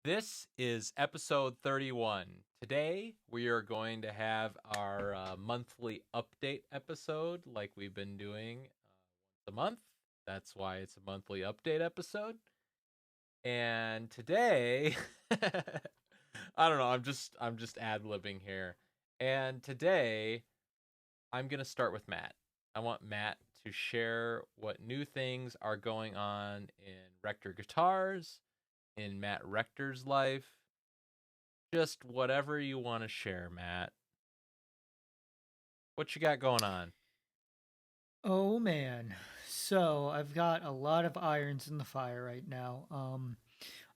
This is episode 31. Today, we are going to have our monthly update episode like we've been doing once a month. That's why it's a monthly update episode. And today, I don't know, I'm just ad-libbing here. And today, I'm going to start with Matt. I want Matt to share what new things are going on in Rector Guitars, in Matt Rector's life, just whatever you want to share, Matt. What you got going on? Oh man. So I've got a lot of irons in the fire right now. I'm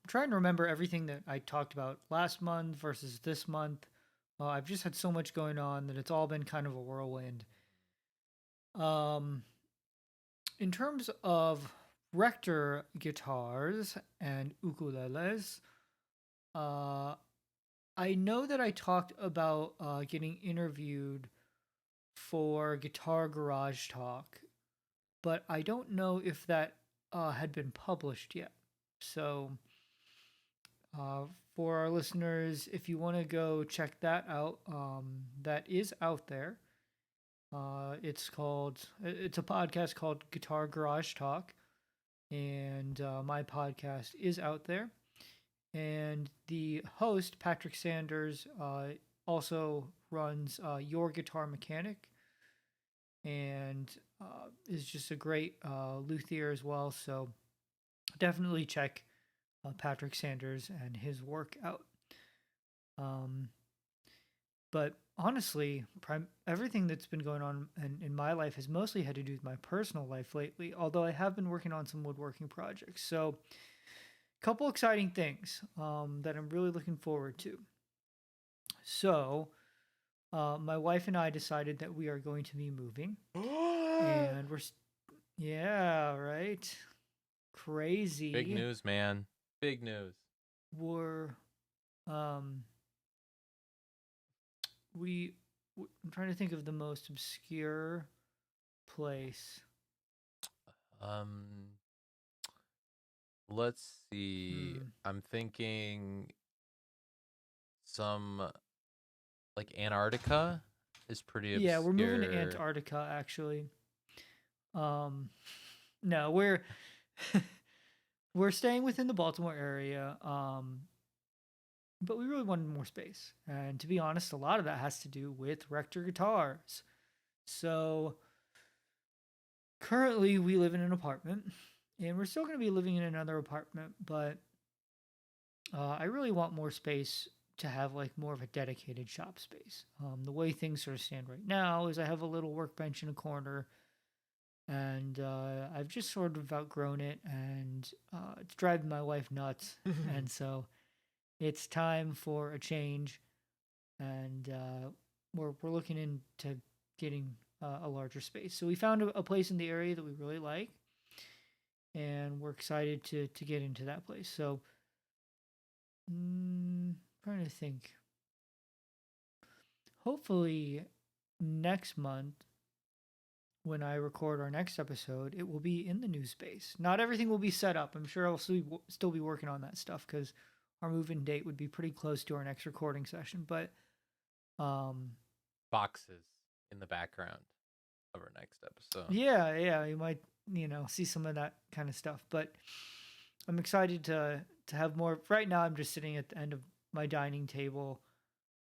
trying to remember everything that I talked about last month versus this month. I've just had so much going on that it's all been kind of a whirlwind. Um, in terms of Rector guitars and ukuleles, uh, I know that I talked about getting interviewed for Guitar Garage Talk, but I don't know if that had been published yet. So, uh, for our listeners, if you want to go check that out, that is out there. It's a podcast called Guitar Garage Talk, and my podcast is out there. And the host, Patrick Sanders, also runs Your Guitar Mechanic, and is just a great luthier as well. So definitely check Patrick Sanders and his work out. Um, but honestly, everything that's been going on in my life has mostly had to do with my personal life lately, although I have been working on some woodworking projects. So, a couple exciting things that I'm really looking forward to. So, my wife and I decided that we are going to be moving, and yeah, right? Big Crazy. news, man. Big news. We're, um, we I'm trying to think of the most obscure place. Um, let's see. Hmm. I'm thinking some like Antarctica is pretty Yeah, we're moving to obscure. Antarctica actually. Um no, we're staying within the Baltimore area. But we really wanted more space. And to be honest, a lot of that has to do with Rector Guitars. So currently we live in an apartment and we're still going to be living in another apartment, but I really want more space to have like more of a dedicated shop space. The way things sort of stand right now is I have a little workbench in a corner, and I've just sort of outgrown it, and it's driving my wife nuts. And so it's time for a change, and we're looking into getting a larger space. So we found a place in the area that we really like, and we're excited to get into that place. So trying to think. Hopefully, next month, when I record our next episode, it will be in the new space. Not everything will be set up. I'm sure I'll still be working on that stuff because our move-in date would be pretty close to our next recording session. But um, Boxes in the background of our next episode. yeah, you might see some of that kind of stuff. But I'm excited to have more. Right now, I'm just sitting at the end of my dining table,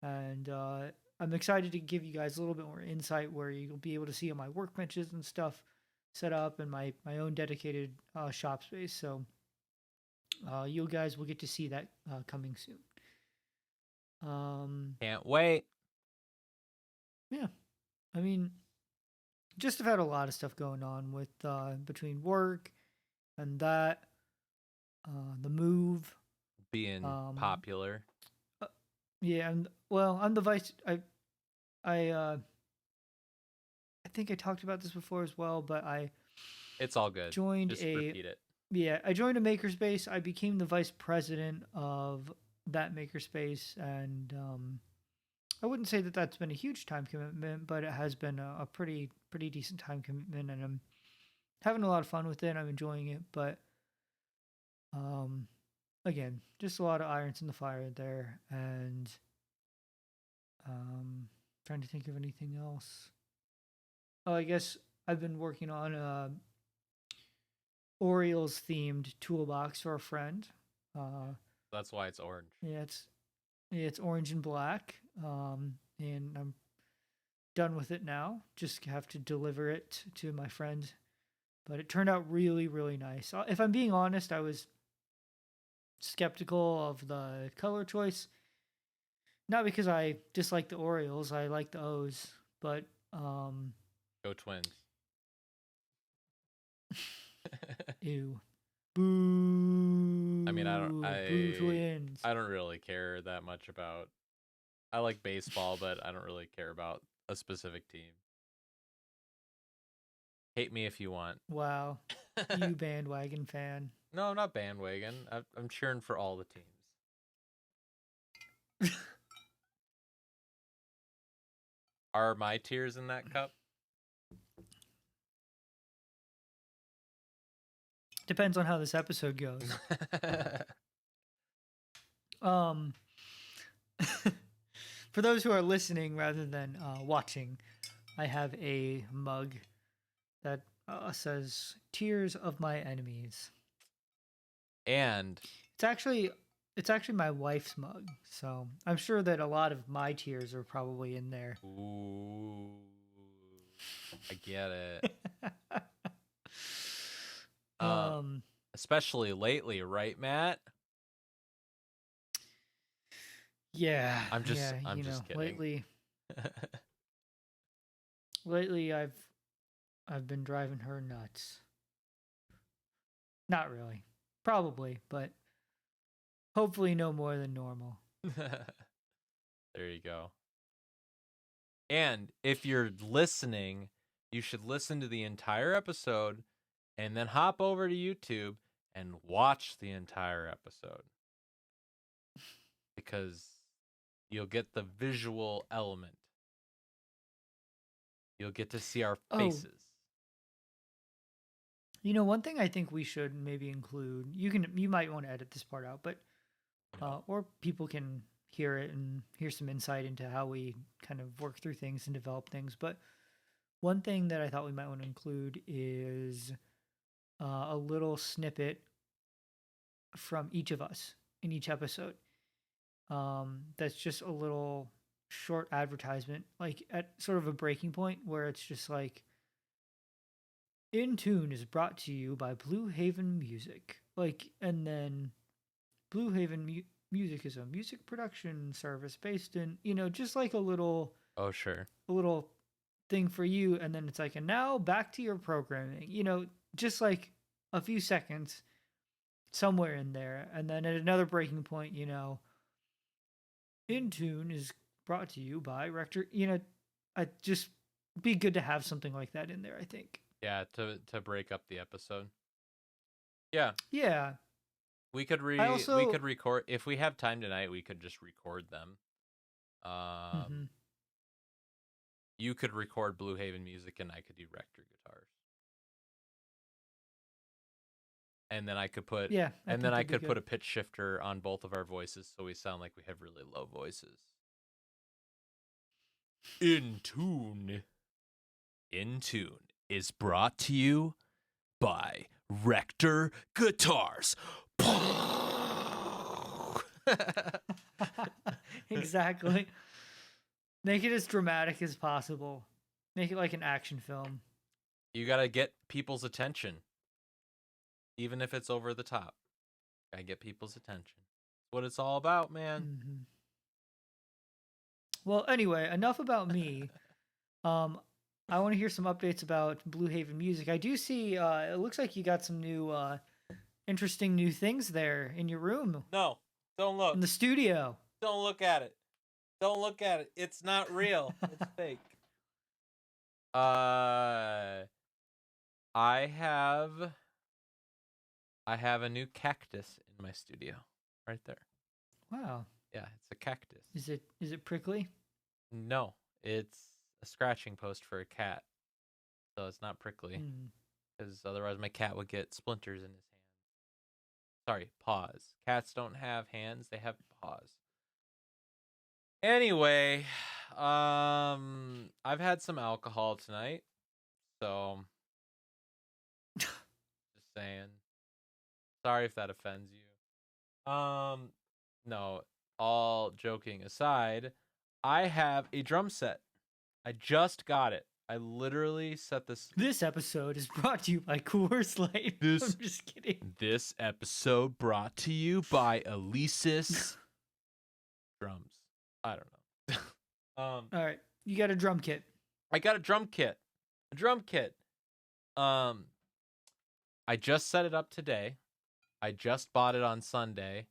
and I'm excited to give you guys a little bit more insight where you'll be able to see all my workbenches and stuff set up and my own dedicated shop space. So you guys will get to see that coming soon. Um, Can't wait. yeah, I mean, just have had a lot of stuff going on with between work and that, the move. Being Um, popular. uh, yeah, and well, I'm the vice. I think I talked about this before as well, but I It's all good. joined Just a repeat it. I joined a makerspace. I became the vice president of that makerspace, and I wouldn't say that that's been a huge time commitment, but it has been a pretty decent time commitment, and I'm having a lot of fun with it. I'm enjoying it, but um, again, just a lot of irons in the fire there, and trying to think of anything else. Oh, I guess I've been working on a Orioles themed toolbox for a friend. That's why it's orange. Yeah, it's orange and black. And I'm done with it now. Just have to deliver it to my friend. But it turned out really, really nice. If I'm being honest, I was skeptical of the color choice. Not because I dislike the Orioles, I like the O's, but Go Twins. ew. Boo. I mean, Boo Twins. I don't really care that much about. I like baseball, but I don't really care about a specific team. Hate me if you want. Wow. You bandwagon fan. No, I'm not bandwagon. I'm cheering for all the teams. Are my tears in that cup? Depends on how this episode goes. For those who are listening rather than watching, I have a mug that says "Tears of My Enemies," and it's actually my wife's mug, so I'm sure that a lot of my tears are probably in there. Ooh, I get it. Especially lately, right, Matt? Yeah, I'm just kidding. Lately, I've been driving her nuts. Not really, probably, but hopefully no more than normal. There you go. And if you're listening, you should listen to the entire episode and then hop over to YouTube and watch the entire episode. Because you'll get the visual element. You'll get to see our faces. You know, one thing I think we should maybe include, you might want to edit this part out, but or people can hear it and hear some insight into how we kind of work through things and develop things. But one thing that I thought we might want to include is a little snippet from each of us in each episode. That's just a little short advertisement, like at sort of a breaking point where it's just like, In Tune is brought to you by Blue Haven Music. Like, and then Blue Haven Music is a music production service based in, just like a little. Oh, sure. A little thing for you. And then it's like, and now back to your programming, just like a few seconds somewhere in there. And then at another breaking point, In Tune is brought to you by Rector. I just be good to have something like that in there, I think. Yeah, to break up the episode. Yeah. Yeah. We could record if we have time tonight. We could just record them. You could record Blue Haven Music, and I could do Rector guitars. And then I could put put a pitch shifter on both of our voices, so we sound like we have really low voices. In Tune is brought to you by Rector Guitars. Exactly. Make it as dramatic as possible. Make it like an action film. You gotta get people's attention. Even if it's over the top. Gotta get people's attention. That's what it's all about, man. Mm-hmm. Well, anyway, enough about me. I want to hear some updates about Blue Haven Music. I do see, it looks like you got some new, interesting new things there in your room. No, don't look. In the studio. Don't look at it. Don't look at it. It's not real. It's fake. I have a new cactus in my studio right there. Wow. Yeah, it's a cactus. Is it prickly? No, it's a scratching post for a cat. So it's not prickly. Because otherwise my cat would get splinters in his hand. Sorry, paws. Cats don't have hands, they have paws. Anyway, I've had some alcohol tonight, so just saying. Sorry if that offends you. No, all joking aside, I have a drum set. I just got it. I literally set this This episode is brought to you by Coors Light. This- I'm just kidding. this episode brought to you by Elisis drums. I don't know. All right, you got a drum kit. I got a drum kit. A drum kit. I just set it up today. I just bought it on Sunday.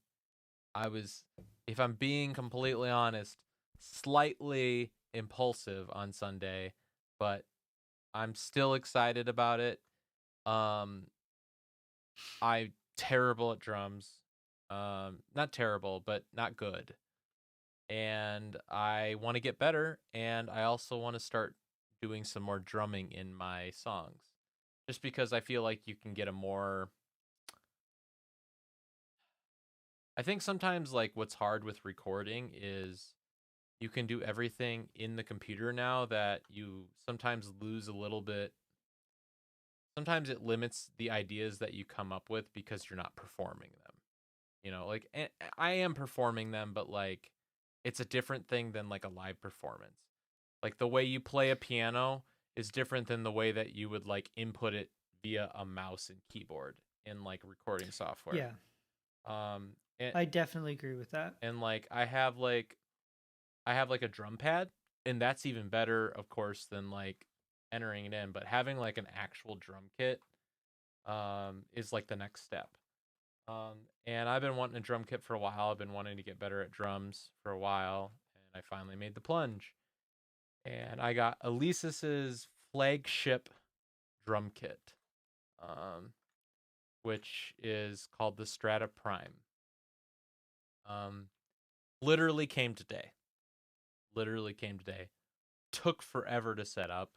I was, if I'm being completely honest, slightly impulsive on Sunday, but I'm still excited about it. I'm terrible at drums. Not terrible, but not good. And I want to get better, and I also want to start doing some more drumming in my songs. Just because I feel like you can get a more I think sometimes like what's hard with recording is you can do everything in the computer now that you sometimes lose a little bit. Sometimes it limits the ideas that you come up with because you're not performing them. Like I am performing them, but like it's a different thing than like a live performance. Like the way you play a piano is different than the way that you would like input it via a mouse and keyboard in like recording software. Yeah, And, I definitely agree with that. and like I have like a drum pad, and that's even better, of course, than like entering it in. But having like an actual drum kit is like the next step. And I've been wanting a drum kit for a while. I've been wanting to get better at drums for a while, and I finally made the plunge. And I got Alisis's flagship drum kit, which is called the Strata Prime. Literally came today. Took forever to set up.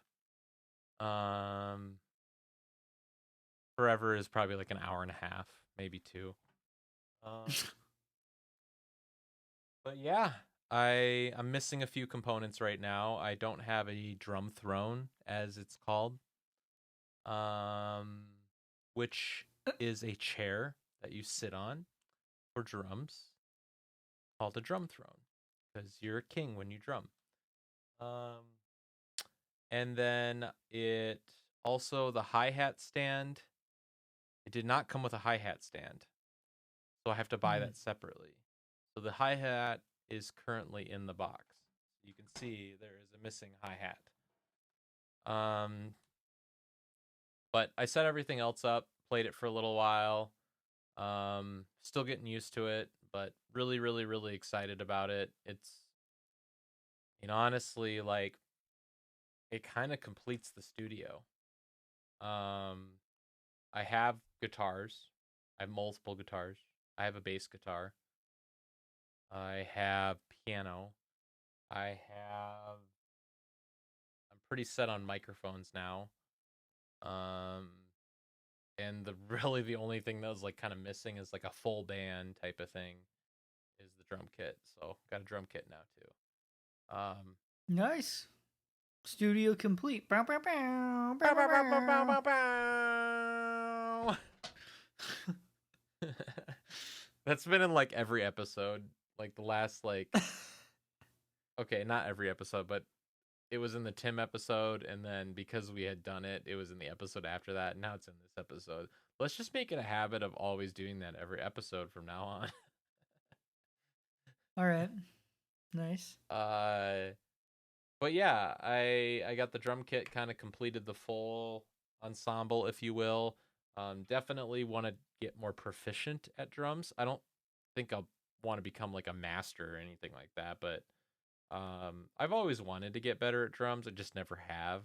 Forever is probably like an hour and a half, maybe two. But yeah, I'm missing a few components right now. I don't have a drum throne, as it's called, which is a chair that you sit on for drums, called a drum throne, because you're a king when you drum. And then it also the hi-hat stand. It did not come with a hi-hat stand, so I have to buy that separately. So the hi-hat is currently in the box. You can see there is a missing hi-hat. But I set everything else up, played it for a little while. Still getting used to it, but really, really, really excited about it. It's, honestly, like, it kind of completes the studio. I have guitars. I have multiple guitars. I have a bass guitar. I have piano. I'm pretty set on microphones now. And the only thing that was like kind of missing is like a full band type of thing is the drum kit. So got a drum kit now too. Nice. Studio complete. Bow, bow, bow, bow, bow, bow. That's been in like every episode, like the last like okay, not every episode, but it was in the Tim episode, and then because we had done it, it was in the episode after that. And now it's in this episode. Let's just make it a habit of always doing that every episode from now on. All right. Nice. But yeah, I got the drum kit, kind of completed the full ensemble, if you will. Definitely want to get more proficient at drums. I don't think I'll want to become like a master or anything like that, but I've always wanted to get better at drums. I just never have.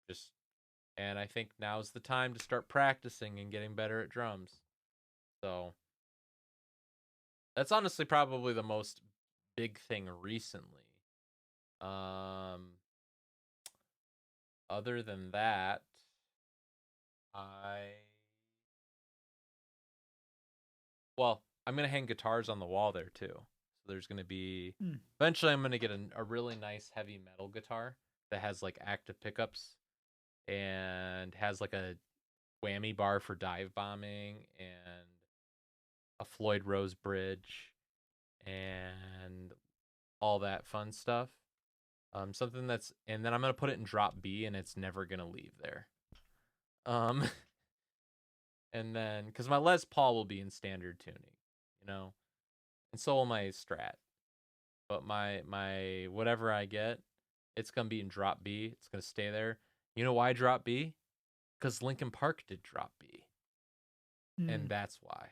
Just and I think now's the time to start practicing and getting better at drums. So that's honestly probably the most big thing recently. Other than that, I well, I'm gonna hang guitars on the wall there too. So there's gonna be Hmm. eventually I'm gonna get a really nice heavy metal guitar that has like active pickups and has like a whammy bar for dive bombing and a Floyd Rose bridge and all that fun stuff. Something that's and then I'm gonna put it in drop B and it's never gonna leave there. Um, and then because my Les Paul will be in standard tuning, you know, and so will my Strat. But my whatever I get, it's gonna be in drop B. It's gonna stay there. You know why drop B? Because Linkin Park did drop B, Hmm. and that's why.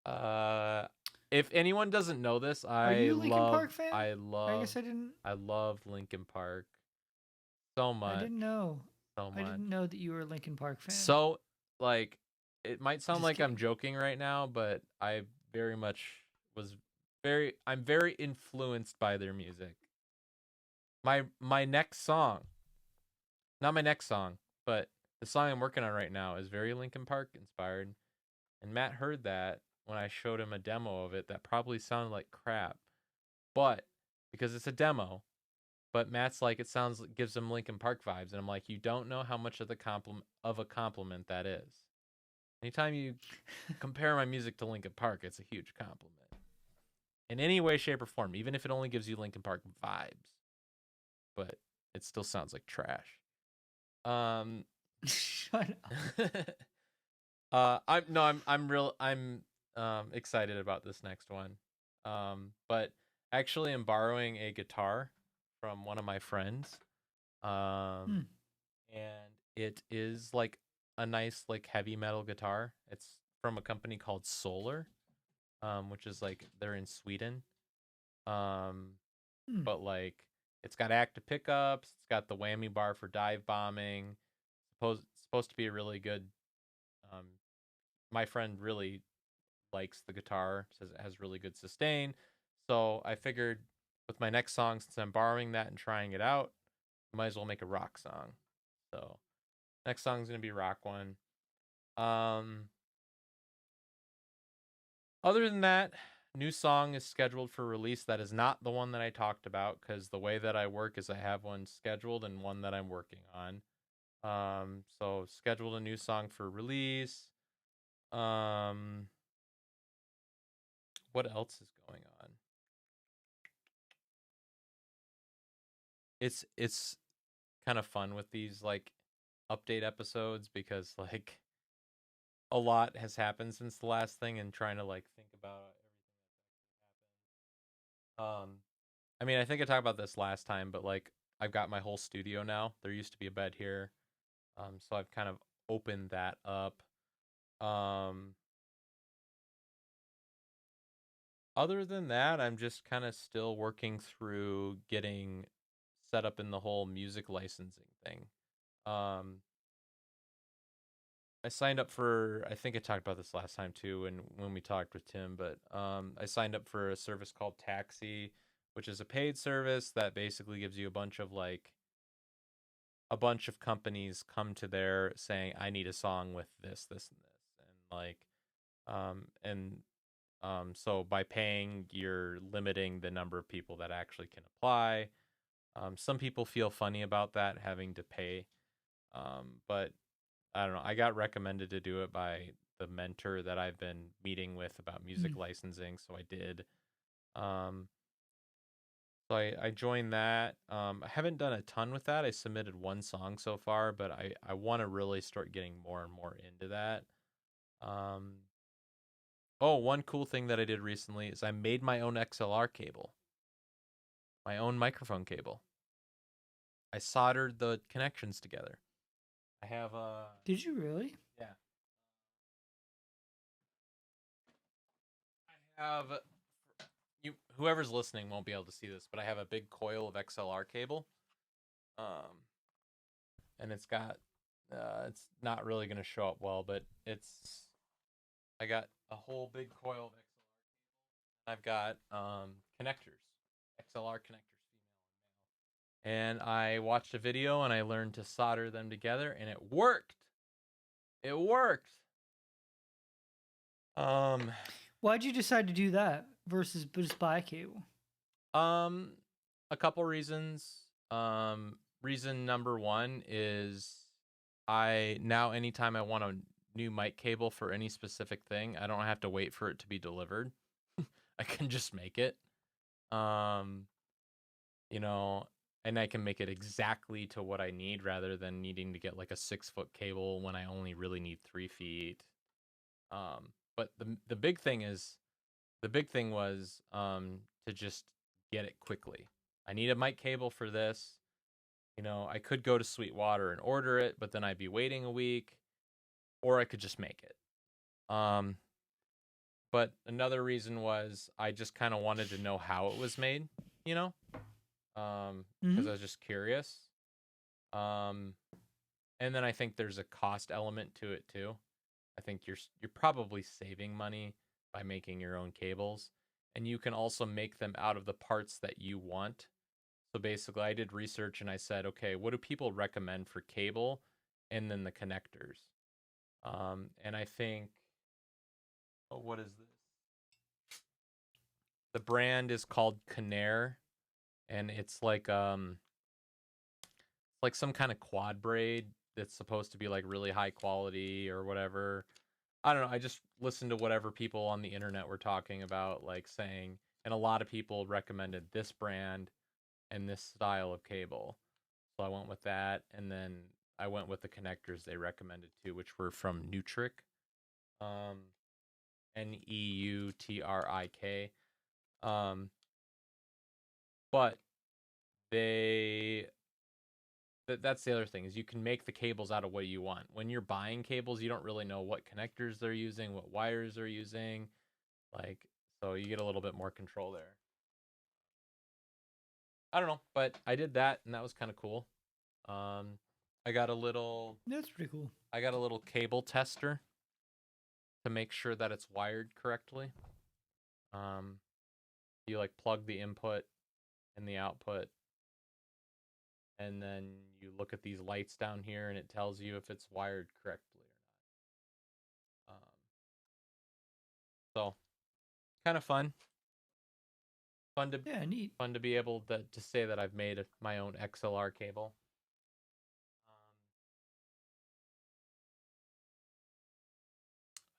uh, if anyone doesn't know this, Are you a Linkin Park fan? I I love, guess I didn't. I love Linkin Park so I much, didn't know. so I much. didn't know that you were a Linkin Park fan. So like, it might sound Just like I'm kidding. joking right now, but I very much was I'm very influenced by their music. My next song, not my next song, but the song I'm working on right now is very Linkin Park inspired. And Matt heard that when I showed him a demo of it that probably sounded like crap. But because it's a demo, but Matt's like it sounds gives him Linkin Park vibes and I'm like you don't know how much of the compliment that is. Anytime you compare my music to Linkin Park, it's a huge compliment. In any way shape or form, even if it only gives you Linkin Park vibes, but it still sounds like trash. Um Shut up. I'm excited about this next one. But actually I'm borrowing a guitar from one of my friends. Hmm. And it is like a nice like heavy metal guitar. It's from a company called Solar, which is like they're in Sweden. Um Hmm. but like it's got active pickups, it's got the whammy bar for dive bombing. Supposed to be a really good um my friend really likes the guitar, says it has really good sustain. So I figured with my next song, since I'm borrowing that and trying it out, I might as well make a rock song. So next song's gonna be a rock one. Um, Other than that, new song is scheduled for release. That is not the one that I talked about because the way that I work is I have one scheduled and one that I'm working on. So scheduled a new song for release. Um, what else is going on? It's kind of fun with these like update episodes because like a lot has happened since the last thing and trying to like think about everything. I mean, I think I talked about this last time, but like I've got my whole studio now. There used to be a bed here. So I've kind of opened that up. Um Other than that, I'm just kind of still working through getting set up in the whole music licensing thing. Um I signed up for I think I talked about this last time too when we talked with Tim, but I signed up for a service called Taxi, which is a paid service that basically gives you a bunch of companies come to there saying I need a song with this and this and like and so by paying you're limiting the number of people that actually can apply. Some people feel funny about that having to pay. But I don't know. I got recommended to do it by the mentor that I've been meeting with about music Hmm. licensing, so I did. Um, so I joined that. I haven't done a ton with that. I submitted one song so far, but I want to really start getting more and more into that. Um, oh, one cool thing that I did recently is I made my own XLR cable, my own microphone cable. I soldered the connections together. I have Did you really? yeah, I have you whoever's listening won't be able to see this, but I have a big coil of XLR cable. Um, and it's not really going to show up well, but I got a whole big coil of XLR. I've got connectors, XLR connectors, and I watched a video and I learned to solder them together, and it worked. It worked. Um, Why'd you decide to do that versus just buy a cable? um, a couple reasons. Reason number one is I now anytime I want a new mic cable for any specific thing, I don't have to wait for it to be delivered. I can just make it. Um, you know, and I can make it exactly to what I need rather than needing to get like a 6-foot cable when I only really need 3 feet. But the big thing is the big thing was to just get it quickly. I need a mic cable for this. I could go to Sweetwater and order it, but then I'd be waiting a week, or I could just make it. Um, but another reason was I just kind of wanted to know how it was made, you know, because I was just curious. Um, and then I think there's a cost element to it too. I think you're probably saving money by making your own cables, and you can also make them out of the parts that you want. So basically, I did research and I said, okay, what do people recommend for cable, and then the connectors. And I think, oh, what is this? The brand is called Conair, and it's like some kind of quad braid that's supposed to be like really high quality or whatever. I don't know. I just listened to whatever people on the internet were talking about, like saying, and a lot of people recommended this brand and this style of cable. So I went with that, and then I went with the connectors they recommended too, which were from Nutrik, um, Neutrik. Um, but they that's the other thing is you can make the cables out of what you want. When you're buying cables, you don't really know what connectors they're using, what wires they're using, like so you get a little bit more control there. I don't know, but I did that and that was kind of cool. Um, I got a little That's pretty cool. I got a little cable tester to make sure that it's wired correctly. Um, you like plug the input and the output, and then you look at these lights down here, and it tells you if it's wired correctly or not. So kind of fun. Fun to Yeah, neat. fun to be able to say that I've made my own XLR cable.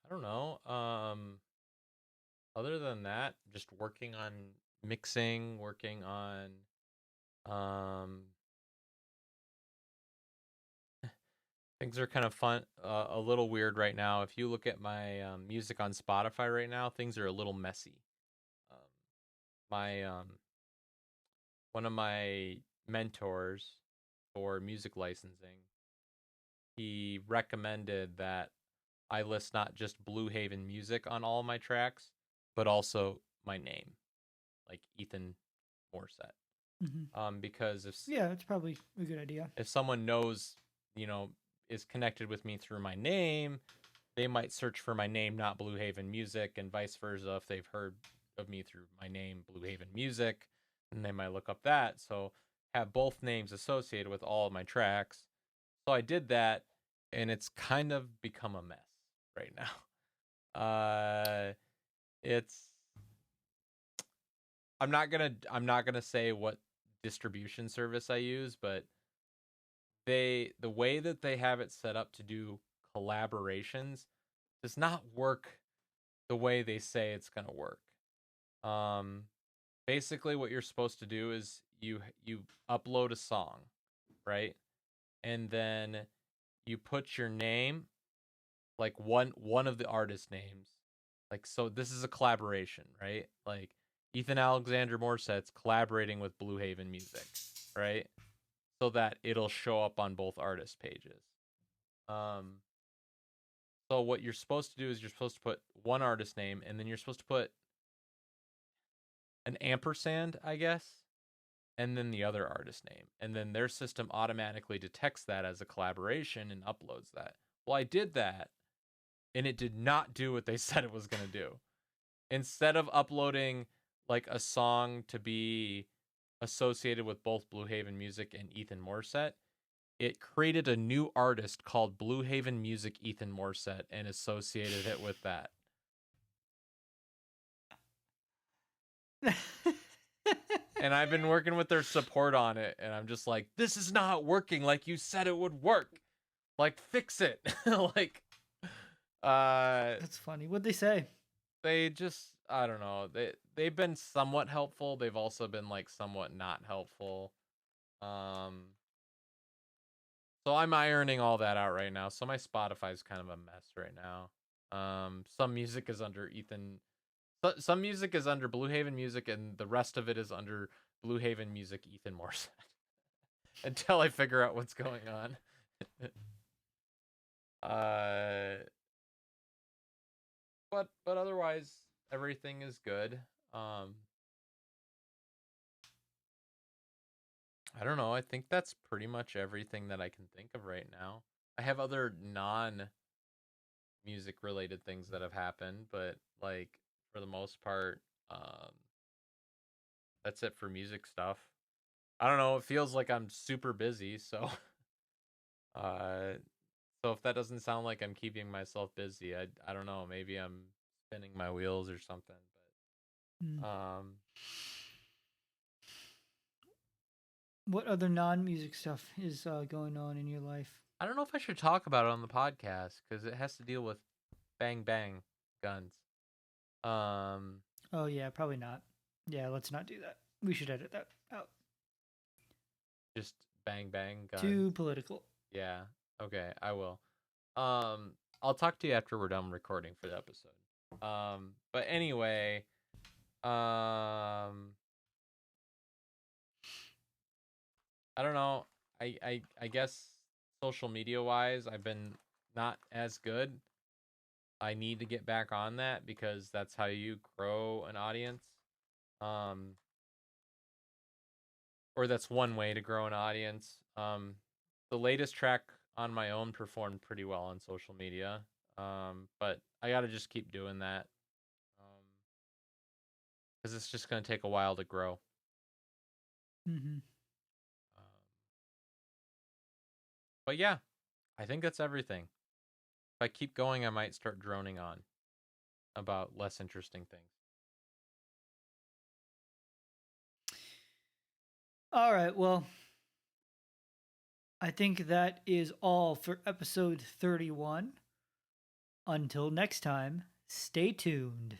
I don't know. Other than that, just working on mixing, working on um things are kind of fun, a little weird right now. If you look at my music on Spotify right now, things are a little messy. Um, my one of my mentors for music licensing, he recommended that I list not just Blue Haven music on all my tracks, but also my name, like Ethan Morset. Because Yeah, it's probably a good idea. if someone knows, you know, is connected with me through my name, they might search for my name, not Blue Haven Music, and vice versa. If they've heard of me through my name, Blue Haven Music, and they might look up that. So have both names associated with all of my tracks. So I did that, and it's kind of become a mess right now. It's I'm not gonna say what distribution service I use, but the way that they have it set up to do collaborations does not work the way they say it's gonna work. Um, Basically, what you're supposed to do is you upload a song, right, and then you put your name, like one of the artist names, like so. This is a collaboration, right? Like Ethan Alexander Morset's collaborating with Blue Haven Music, right? So that it'll show up on both artist pages. Um, so what you're supposed to do is you're supposed to put one artist name, and then you're supposed to put an ampersand, I guess, and then the other artist name. And then their system automatically detects that as a collaboration and uploads that. Well, I did that, and it did not do what they said it was going to do. Instead of uploading like a song to be associated with both Blue Haven Music and Ethan Morset, it created a new artist called Blue Haven Music Ethan Morset and associated it with that. And I've been working with their support on it, and I'm just like, this is not working like you said it would work. Like, fix it. Like, That's funny. What'd they say? they just, I don't know. They've been somewhat helpful. They've also been like somewhat not helpful. Um, so I'm ironing all that out right now. So my Spotify's kind of a mess right now. Some music is under some music is under Blue Haven Music, and the rest of it is under Blue Haven Music Ethan Morse. Until I figure out what's going on. But otherwise everything is good. I don't know. I think that's pretty much everything that I can think of right now. I have other non music related things that have happened, but like for the most part, that's it for music stuff. I don't know. It feels like I'm super busy, so uh, so if that doesn't sound like I'm keeping myself busy, I don't know. Maybe I'm spinning my wheels or something. Hmm. But What other non-music stuff is going on in your life? I don't know if I should talk about it on the podcast because it has to deal with bang bang guns. Um, Oh yeah, probably not. Yeah, let's not do that. We should edit that out. just bang bang guns. Too political. Yeah. Okay, I will. I'll talk to you after we're done recording for the episode. But anyway, I don't know. I guess social media wise, I've been not as good. I need to get back on that because that's how you grow an audience. Or that's one way to grow an audience. The latest track on my own performed pretty well on social media. But I got to just keep doing that. Because it's just going to take a while to grow. Mm-hmm. But yeah, I think that's everything. If I keep going, I might start droning on about less interesting things. All right, well, I think that is all for episode 31. Until next time, stay tuned.